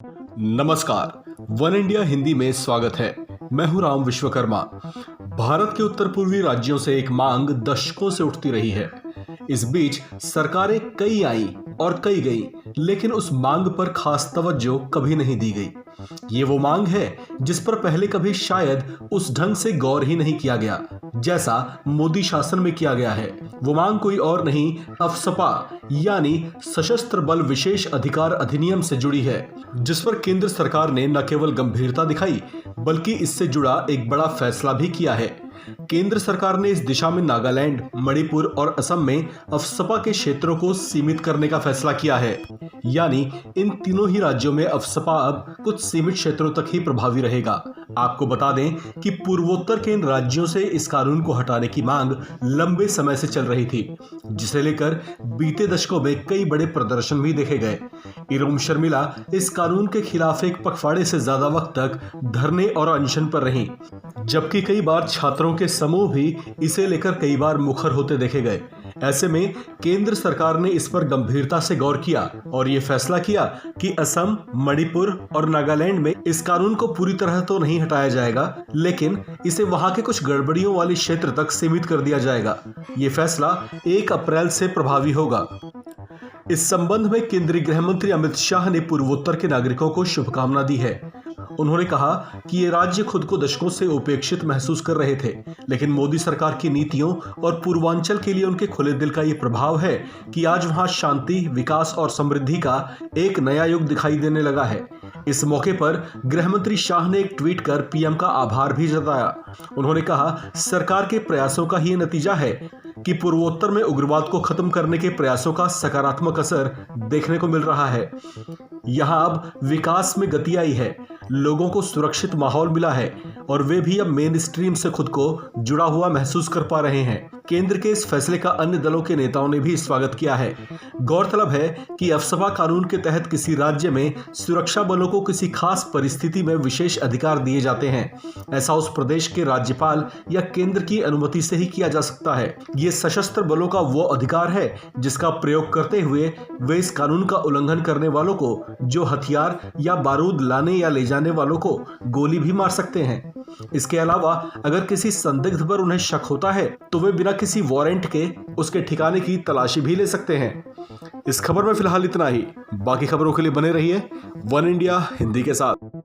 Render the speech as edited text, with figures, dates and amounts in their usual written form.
नमस्कार। One India Hindi में स्वागत है। मैं हूं राम विश्वकर्मा। भारत के उत्तर पूर्वी राज्यों से एक मांग दशकों से उठती रही है। इस बीच सरकारें कई आई और कई गई, लेकिन उस मांग पर खास तवज्जो कभी नहीं दी गई। ये वो मांग है जिस पर पहले कभी शायद उस ढंग से गौर ही नहीं किया गया जैसा मोदी शासन में किया गया है। वो मांग कोई और नहीं, अफस्पा यानी सशस्त्र बल विशेष अधिकार अधिनियम से जुड़ी है, जिस पर केंद्र सरकार ने न केवल गंभीरता दिखाई बल्कि इससे जुड़ा एक बड़ा फैसला भी किया है। केंद्र सरकार ने इस दिशा में नागालैंड, मणिपुर और असम में अफस्पा के क्षेत्रों को सीमित करने का फैसला किया है। यानी इन तीनों ही राज्यों में अफस्पा अब कुछ सीमित क्षेत्रों तक ही प्रभावी रहेगा। आपको बता दें कि पूर्वोत्तर के इन राज्यों से इस कानून को हटाने की मांग लंबे समय से चल रही थी, जिसे लेकर बीते दशकों में कई बड़े प्रदर्शन भी देखे गए। इरोम शर्मिला इस कानून के खिलाफ एक पखवाड़े से ज्यादा वक्त तक धरने और अनशन पर रहीं, जबकि कई बार छात्रों के समूह भी इसे लेकर कई बार मुखर होते देखे गए। ऐसे में केंद्र सरकार ने इस पर गंभीरता से गौर किया और ये फैसला किया कि असम, मणिपुर और नागालैंड में इस कानून को पूरी तरह तो नहीं हटाया जाएगा, लेकिन इसे वहां के कुछ गड़बड़ियों वाले क्षेत्र तक सीमित कर दिया जाएगा। ये फैसला 1 अप्रैल से प्रभावी होगा। इस संबंध में केंद्रीय गृह मंत्री अमित शाह ने पूर्वोत्तर के नागरिकों को शुभकामना दी है। उन्होंने कहा कि ये राज्य खुद को दशकों से उपेक्षित महसूस कर रहे थे, लेकिन मोदी सरकार की नीतियों और पूर्वांचल के लिए उनके खुले दिल का ये प्रभाव है कि आज वहां शांति, विकास और समृद्धि का एक नया युग दिखाई देने लगा है। इस मौके पर गृह मंत्री शाह ने एक ट्वीट कर पीएम का आभार भी जताया। उन्होंने कहा, सरकार के प्रयासों का ही नतीजा है कि पूर्वोत्तर में उग्रवाद को खत्म करने के प्रयासों का सकारात्मक असर देखने को मिल रहा है। यहां अब विकास में गति आई है, लोगों को सुरक्षित माहौल मिला है और वे भी अब मेन स्ट्रीम से खुद को जुड़ा हुआ महसूस कर पा रहे हैं। केंद्र के इस फैसले का अन्य दलों के नेताओं ने भी स्वागत किया है। गौरतलब है कि अफस्पा कानून के तहत किसी राज्य में सुरक्षा बलों को किसी खास परिस्थिति में विशेष अधिकार दिए जाते हैं। ऐसा उस प्रदेश के राज्यपाल या केंद्र की अनुमति से ही किया जा सकता है। ये सशस्त्र बलों का वो अधिकार है जिसका प्रयोग करते हुए वे इस कानून का उल्लंघन करने वालों को, जो हथियार या बारूद लाने या ले जाने वालों को, गोली भी मार सकते हैं। इसके अलावा अगर किसी संदिग्ध पर उन्हें शक होता है तो वे बिना किसी वारंट के उसके ठिकाने की तलाशी भी ले सकते हैं। इस खबर में फिलहाल इतना ही। बाकी खबरों के लिए बने रहिए वन इंडिया हिंदी के साथ।